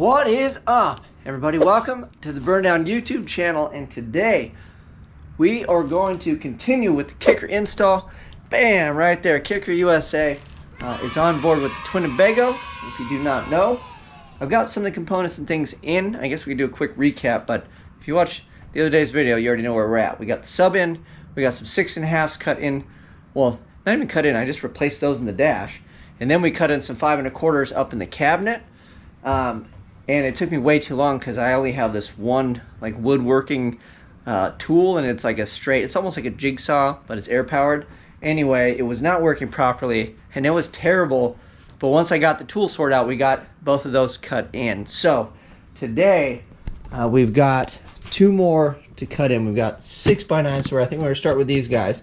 What is up, everybody? Welcome to the Burndown YouTube channel, and today we are going to continue with the Kicker install. Bam, right there. Kicker USA is on board with the Twinnebago. If you do not know, I've got some of the components and things in. I guess we can do a quick recap, but if you watch the other day's video, you already know where we're at. We got the sub in, we got some 6.5s cut in. Well, not even cut in, I just replaced those in the dash. And then we cut in some 5.25s up in the cabinet. And it took me way too long because I only have this one like woodworking tool, and it's like a straight, it's almost like a jigsaw, but it's air powered. Anyway, it was not working properly and it was terrible. But once I got the tool sorted out, we got both of those cut in. So today we've got two more to cut in. We've got 6x9, so I think we're gonna start with these guys.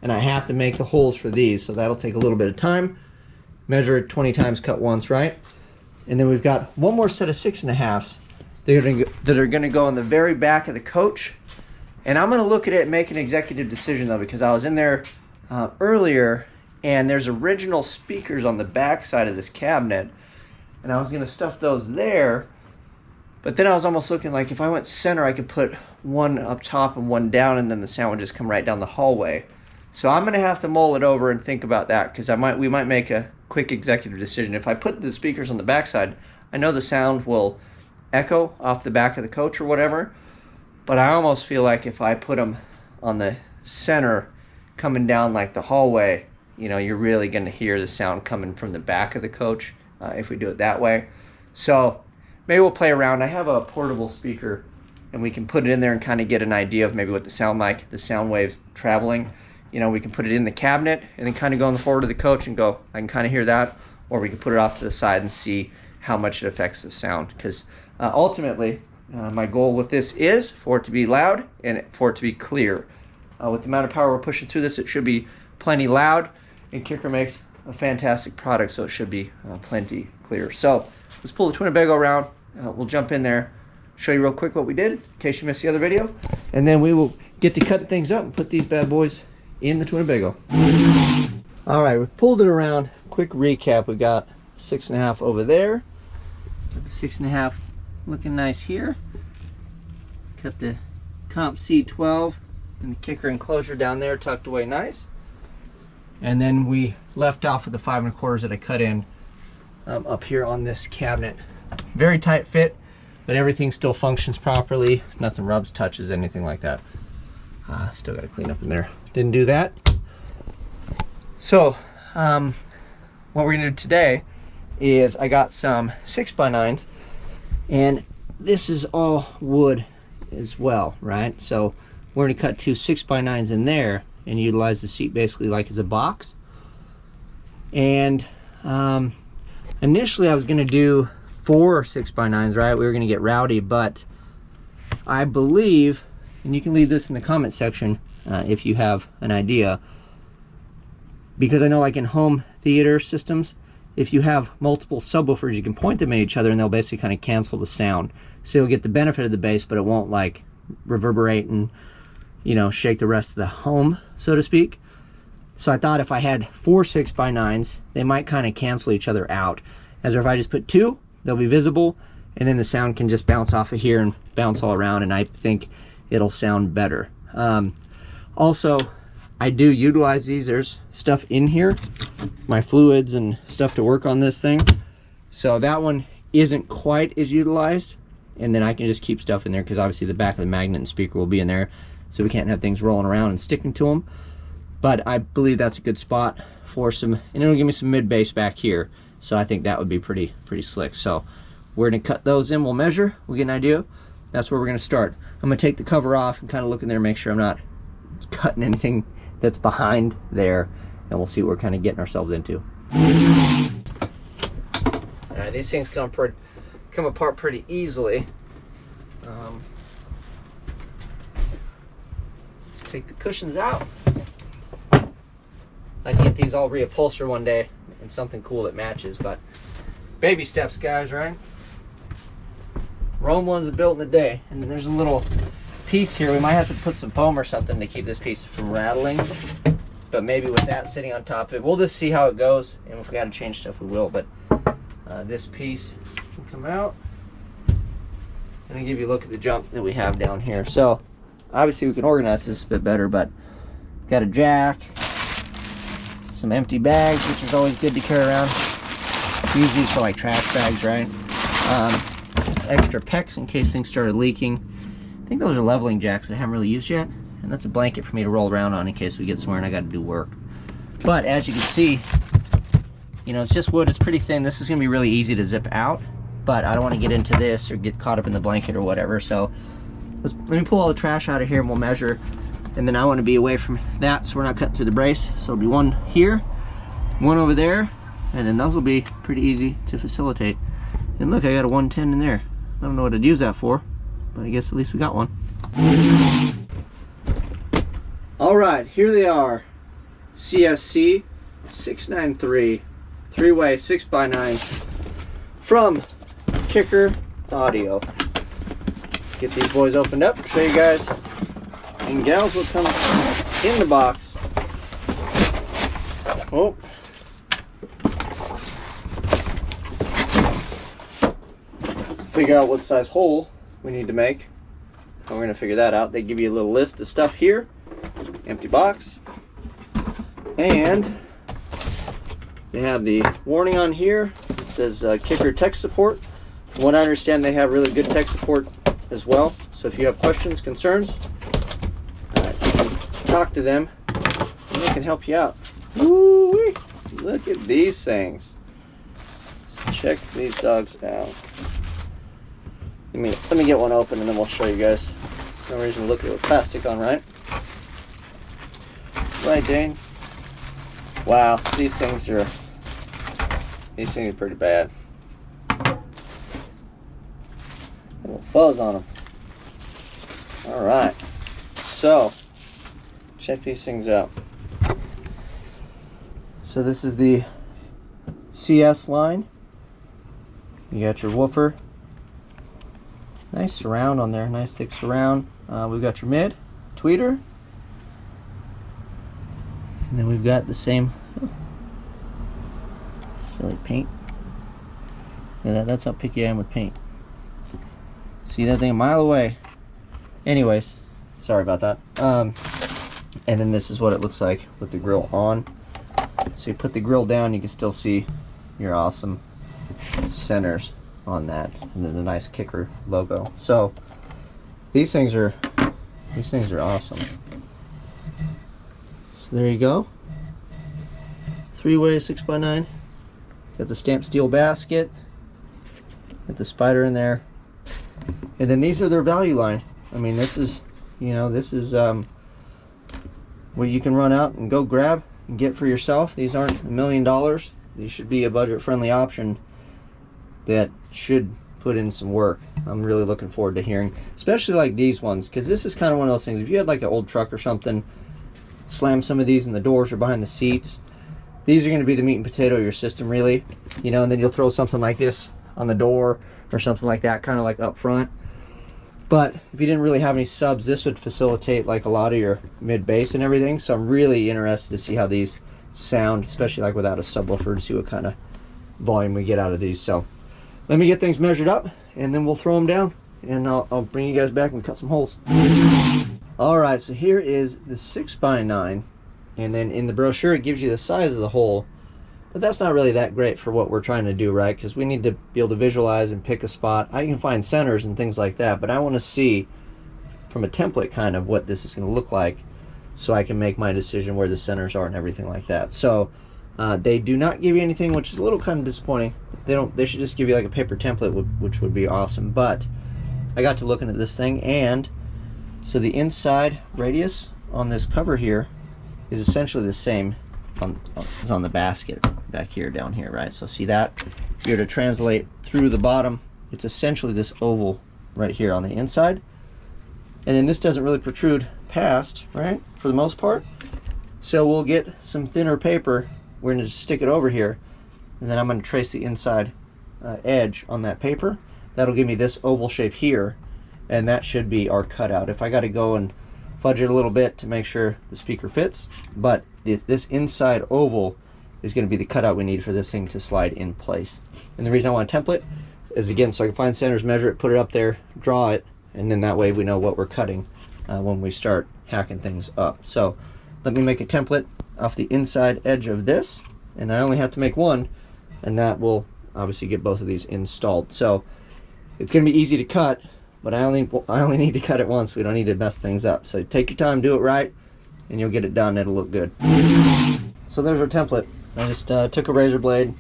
And I have to make the holes for these, so that'll take a little bit of time. Measure it 20 times, cut once, right? And then we've got one more set of 6.5s that are going to go in the very back of the coach. And I'm going to look at it and make an executive decision, though, because I was in there earlier, and there's original speakers on the back side of this cabinet, and I was going to stuff those there. But then I was almost looking like if I went center, I could put one up top and one down, and then the sound would just come right down the hallway. So I'm going to have to mull it over and think about that, because we might make a quick executive decision. If I put the speakers on the backside, I know the sound will echo off the back of the coach or whatever, but I almost feel like if I put them on the center coming down like the hallway, you know, you're really going to hear the sound coming from the back of the coach if we do it that way. So maybe we'll play around. I have a portable speaker, and we can put it in there and kind of get an idea of maybe what the sound waves traveling. You know, we can put it in the cabinet and then kind of go on the forward of the coach and go, I can kind of hear that. Or we can put it off to the side and see how much it affects the sound. Because ultimately, my goal with this is for it to be loud and for it to be clear. With the amount of power we're pushing through this, it should be plenty loud. And Kicker makes a fantastic product, so it should be plenty clear. So let's pull the Twinnebago around. We'll jump in there, show you real quick what we did, in case you missed the other video. And then we will get to cutting things up and put these bad boys in the Twinnebago. All right, we pulled it around. Quick recap: we got 6.5 over there. Got the 6.5 looking nice here. Got the Comp C12 and the Kicker enclosure down there tucked away nice. And then we left off with the 5.25s that I cut in up here on this cabinet. Very tight fit, but everything still functions properly. Nothing rubs, touches, anything like that. Still got to clean up in there. Didn't do that. So what we're gonna do today is I got some 6x9s, and this is all wood as well, right? So we're gonna cut two 6x9s in there and utilize the seat basically like as a box. And initially I was gonna do 4 6x9s, right? We were gonna get rowdy, but I believe, and you can leave this in the comment section if you have an idea, because I know like in home theater systems, if you have multiple subwoofers, you can point them at each other and they'll basically kind of cancel the sound. So you'll get the benefit of the bass, but it won't like reverberate and, you know, shake the rest of the home, so to speak. So I thought if I had 4 6x9s, they might kind of cancel each other out. As if I just put 2, they'll be visible, and then the sound can just bounce off of here and bounce all around, and I think it'll sound better. Also, I do utilize these. There's stuff in here, my fluids and stuff to work on this thing. So that one isn't quite as utilized, and then I can just keep stuff in there because obviously the back of the magnet and speaker will be in there, so we can't have things rolling around and sticking to them. But I believe that's a good spot for some, and it'll give me some mid bass back here. So I think that would be pretty slick. So we're gonna cut those in. We'll measure. We'll get an idea. That's where we're gonna start. I'm gonna take the cover off and kind of look in there, make sure I'm not cutting anything that's behind there, and we'll see what we're kind of getting ourselves into. All right, these things come apart pretty easily. Let's take the cushions out. I can get these all reupholstered one day and something cool that matches, but baby steps, guys, right? Rome wasn't built in a day. And then there's a little piece here. We might have to put some foam or something to keep this piece from rattling, but maybe with that sitting on top of it, we'll just see how it goes, and if we got to change stuff we will. But this piece can come out. I'm gonna give you a look at the junk that we have down here. So obviously we can organize this a bit better, but got a jack, some empty bags, which is always good to carry around. Use these for like trash bags, right? Extra PEX in case things started leaking. I think those are leveling jacks that I haven't really used yet, and that's a blanket for me to roll around on in case we get somewhere and I got to do work. But as you can see, you know, it's just wood. It's pretty thin. This is gonna be really easy to zip out, but I don't want to get into this or get caught up in the blanket or whatever. So let me pull all the trash out of here and we'll measure. And then I want to be away from that so we're not cutting through the brace. So it'll be one here, one over there, and then those will be pretty easy to facilitate. And look, I got a 110 in there. I don't know what I'd use that for, but I guess at least we got one. All right, here they are. CSC693 3-way 6x9 from Kicker Audio. Get these boys opened up, show you guys and gals what comes in the box. Oh. Figure out what size hole we need to make. And we're gonna figure that out. They give you a little list of stuff here. Empty box. And they have the warning on here. It says Kicker tech support. From what I understand, they have really good tech support as well. So if you have questions, concerns, you can talk to them and they can help you out. Woo-wee. Look at these things. Let's check these dogs out. Let me get one open and then we'll show you guys. No reason to look at it with plastic on, right? Right, Dane? Wow, these things are pretty bad. A little fuzz on them. All right, so check these things out. So this is the CS line. You got your woofer. Nice surround on there, nice thick surround. We've got your mid, tweeter. And then we've got the same silly paint. Yeah, that's how picky I am with paint. See that thing a mile away. Anyways, sorry about that. And then this is what it looks like with the grill on. So you put the grill down, you can still see your awesome centers on that, and then the nice Kicker logo. So these things are awesome. So there you go. 3-way 6x9. Got the stamped steel basket. Got the spider in there. And then these are their value line. I mean, this is, you know, this is what you can run out and go grab and get for yourself. These aren't $1 million. These should be a budget-friendly option that should put in some work. I'm really looking forward to hearing, especially like these ones, because this is kind of one of those things. If you had like an old truck or something, slam some of these in the doors or behind the seats, these are going to be the meat and potato of your system, really. You know, and then you'll throw something like this on the door or something like that, kind of like up front. But if you didn't really have any subs, this would facilitate like a lot of your mid bass and everything. So I'm really interested to see how these sound, especially like without a subwoofer, to see what kind of volume we get out of these. So let me get things measured up and then we'll throw them down, and I'll bring you guys back and cut some holes. All right, so here is the 6x9, and then in the brochure it gives you the size of the hole, but that's not really that great for what we're trying to do, right? Because we need to be able to visualize and pick a spot. I can find centers and things like that, but I want to see from a template kind of what this is going to look like so I can make my decision where the centers are and everything like that. So they do not give you anything, which is a little kind of disappointing. They should just give you like a paper template, which would be awesome. But I got to looking at this thing, and so the inside radius on this cover here is essentially the same as on the basket back here, down here, right? So see that? If you were to translate through the bottom, it's essentially this oval right here on the inside. And then this doesn't really protrude past, right, for the most part. So we'll get some thinner paper. We're going to stick it over here, and then I'm going to trace the inside edge on that paper. That'll give me this oval shape here, and that should be our cutout. If I got to go and fudge it a little bit to make sure the speaker fits, but this inside oval is going to be the cutout we need for this thing to slide in place. And the reason I want a template is is again, so I can find centers, measure it, put it up there, draw it, and then that way we know what we're cutting when we start hacking things up. So let me make a template off the inside edge of this, and I only have to make one, and that will obviously get both of these installed. So it's going to be easy to cut, but I only need to cut it once. We don't need to mess things up. So take your time, do it right, and you'll get it done. It'll look good. So there's our template. I just took a razor blade,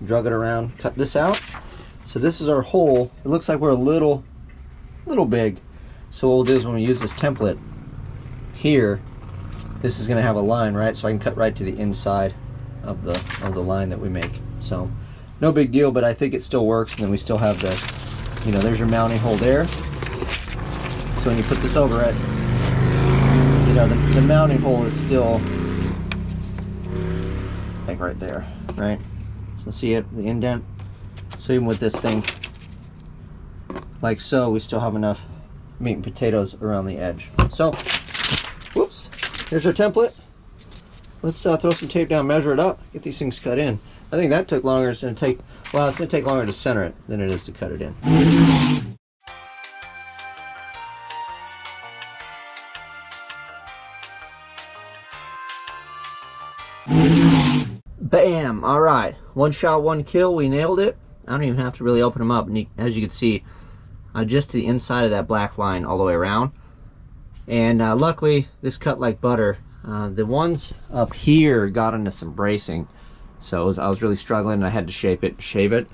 drug it around, cut this out. So this is our hole. It looks like we're a little big. So what we'll do is when we use this template here, this is going to have a line, right? So I can cut right to the inside of the line that we make. So no big deal, but I think it still works. And then we still have the, you know, there's your mounting hole there. So when you put this over it, you know, the mounting hole is still like right there, right? So see it, the indent. So even with this thing, like so, we still have enough meat and potatoes around the edge. So, whoops, here's our template. Let's throw some tape down, measure it up, get these things cut in. I think that took longer. It's going to take, well, it's going to take longer to center it than it is to cut it in. Bam! All right, one shot, one kill. We nailed it. I don't even have to really open them up. And as you can see, just to the inside of that black line all the way around. And luckily, this cut like butter. The ones up here got into some bracing, so I was really struggling, and I had to shave it.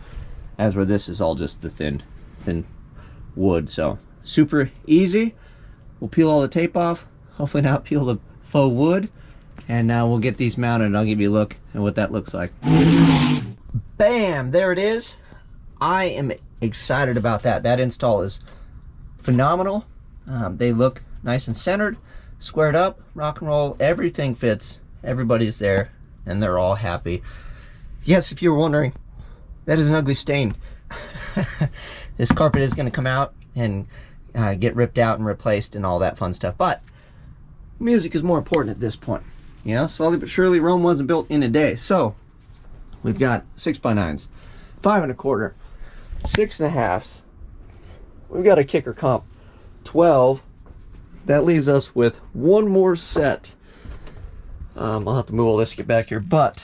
As where this is all just the thin wood. So super easy. We'll peel all the tape off. Hopefully not peel the faux wood. And now we'll get these mounted, and I'll give you a look at what that looks like. Bam! There it is. I am excited about that. That install is phenomenal. They look nice and centered, squared up, rock and roll. Everything fits. Everybody's there, and they're all happy. Yes, if you were wondering, that is an ugly stain. This carpet is going to come out and get ripped out and replaced and all that fun stuff. But music is more important at this point. You know, slowly but surely, Rome wasn't built in a day. So we've got 6x9s, 5 1/4, 6 1/2. We've got a Kicker Comp 12. That leaves us with one more set. I'll have to move all this to get back here, but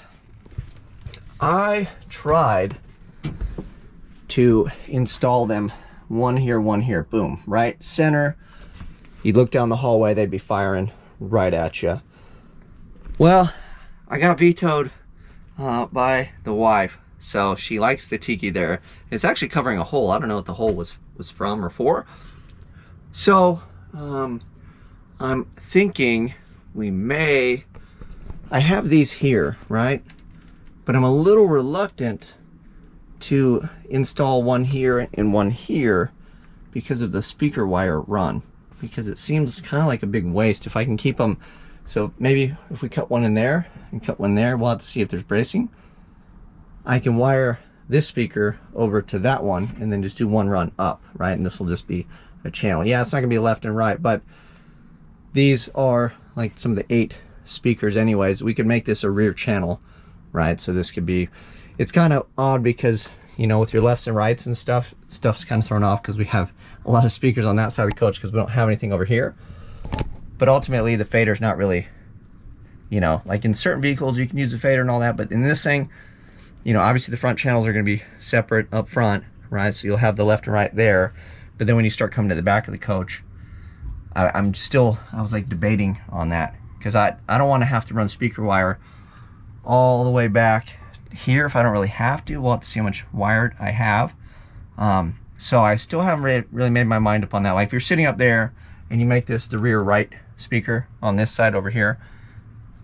I tried to install them, one here, boom, right center. You look down the hallway, they'd be firing right at you. Well, I got vetoed by the wife, so she likes the tiki there. It's actually covering a hole. I don't know what the hole was from or for. So I'm thinking we may, I have these here, right? But I'm a little reluctant to install one here and one here because of the speaker wire run, because it seems kind of like a big waste if I can keep them. So maybe if we cut one in there and cut one there, we'll have to see if there's bracing. I can wire this speaker over to that one and then just do one run up, right? And this will just be a channel. Yeah, it's not gonna be left and right, but these are like some of the 8 speakers anyways. We could make this a rear channel, right? So this could be, it's kind of odd because, you know, with your lefts and rights and stuff's kind of thrown off because we have a lot of speakers on that side of the coach because we don't have anything over here. But ultimately the fader's not really, you know, like in certain vehicles you can use a fader and all that, but in this thing, you know, obviously the front channels are going to be separate up front, right? So you'll have the left and right there, but then when you start coming to the back of the coach, I was like debating on that because I don't want to have to run speaker wire all the way back here if I don't really have to. We'll have to see how much wired I have. So I still haven't really made my mind up on that. Like if you're sitting up there and you make this the rear right speaker on this side over here,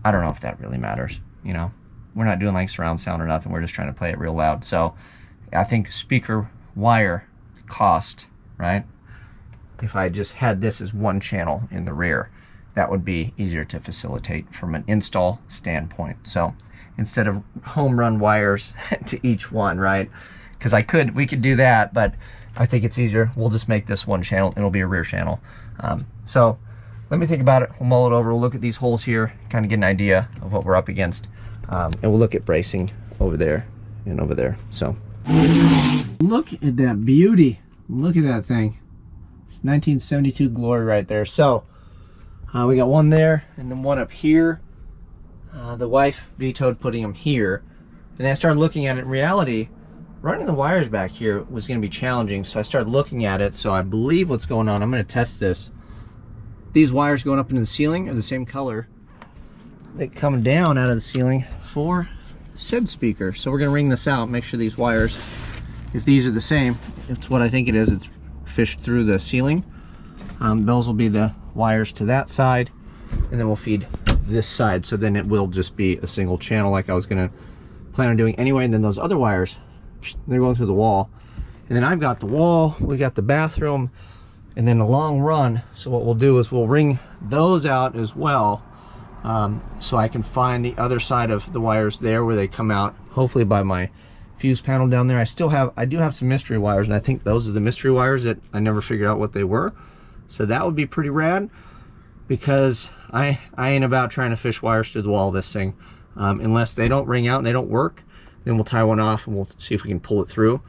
I don't know if that really matters. You know, we're not doing like surround sound or nothing. We're just trying to play it real loud. So I think speaker wire cost, right? If I just had this as one channel in the rear, that would be easier to facilitate from an install standpoint. So instead of home run wires to each one, right? Because we could do that, but I think it's easier. We'll just make this one channel and it'll be a rear channel. So let me think about it. We'll mull it over. We'll look at these holes here, kind of get an idea of what we're up against. And we'll look at bracing over there and over there. So Look at that beauty. Look at that thing. It's 1972 glory right there. So we got one there and then one up here. The wife vetoed putting them here. And then I started looking at it. In reality, running the wires back here was going to be challenging. So I started looking at it. So I believe what's going on, I'm going to test this. These wires going up into the ceiling are the same color. They come down out of the ceiling for said speaker. So we're going to ring this out, make sure these wires, if these are the same, it's what I think it is. It's fished through the ceiling. Those will be the wires to that side, and then we'll feed this side. So then it will just be a single channel like I was going to plan on doing anyway. And then those other wires, they're going through the wall. And then I've got the wall, we got the bathroom, and then the long run. So what we'll do is we'll ring those out as well, so I can find the other side of the wires there where they come out, hopefully by my fuse panel down there. I do have some mystery wires, and I think those are the mystery wires that I never figured out what they were. So that would be pretty rad, because I ain't about trying to fish wires through the wall of this thing. Unless they don't ring out and they don't work, then we'll tie one off and we'll see if we can pull it through.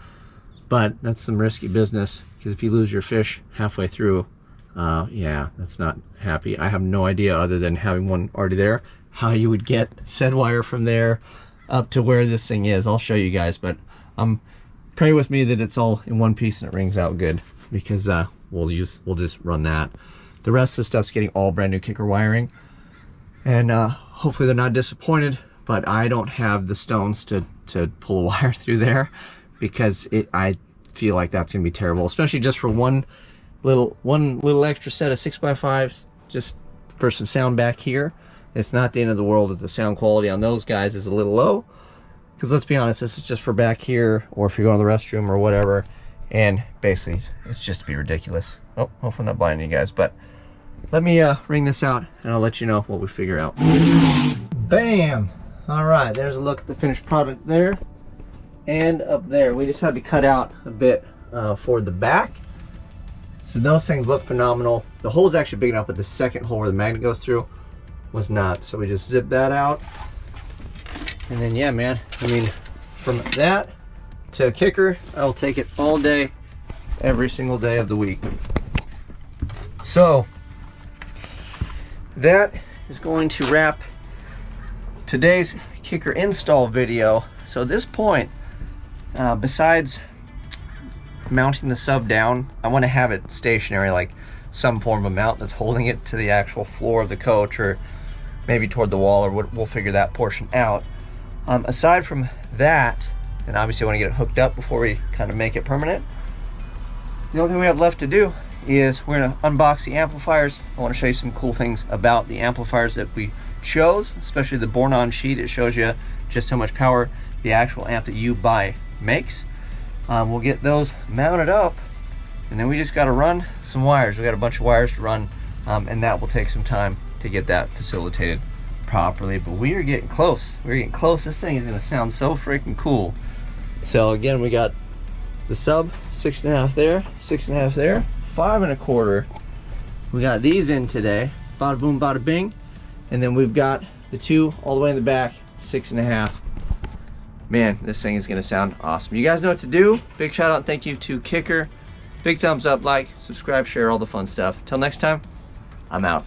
But that's some risky business, because if you lose your fish halfway through, yeah, that's not happy. I have no idea, other than having one already there, how you would get said wire from there up to where this thing is. I'll show you guys, but pray with me that it's all in one piece and it rings out good, because we'll just run that. The rest of the stuff's getting all brand new kicker wiring, and hopefully they're not disappointed. But I don't have the stones to pull a wire through there, because I feel like that's gonna be terrible, especially just for one little extra set of 6x5s, just for some sound back here. It's not the end of the world if the sound quality on those guys is a little low, because let's be honest, this is just for back here, or if you're going to the restroom or whatever. And basically it's just to be ridiculous. Oh, hopefully not blinding you guys, but let me ring this out and I'll let you know what we figure out. Bam! All right, there's a look at the finished product there and up there. We just had to cut out a bit for the back. So those things look phenomenal. The hole's actually big enough, but the second hole where the magnet goes through was not. So we just zipped that out. And then, yeah, man, I mean, from that to a kicker, I'll take it all day, every single day of the week. So that is going to wrap today's kicker install video. So at this point, besides mounting the sub down, I want to have it stationary, like some form of mount that's holding it to the actual floor of the coach, or maybe toward the wall, or we'll figure that portion out. Aside from that, and obviously I want to get it hooked up before we kind of make it permanent, the only thing we have left to do is we're going to unbox the amplifiers. I want to show you some cool things about the amplifiers that we chose, especially the Burndown sheet. It shows you just how much power the actual amp that you buy makes. We'll get those mounted up, and then we just got to run some wires. We got a bunch of wires to run, and that will take some time to get that facilitated properly. But we are getting close. We're getting close. This thing is going to sound so freaking cool. So again, we got the sub 6.5 there, 6.5 there, 5 1/4. We got these in today, bada boom, bada bing, and then we've got the two all the way in the back, 6.5. Man, this thing is gonna sound awesome. You guys know what to do. Big shout out and thank you to Kicker. Big thumbs up, like, subscribe, share, all the fun stuff. Till next time, I'm out.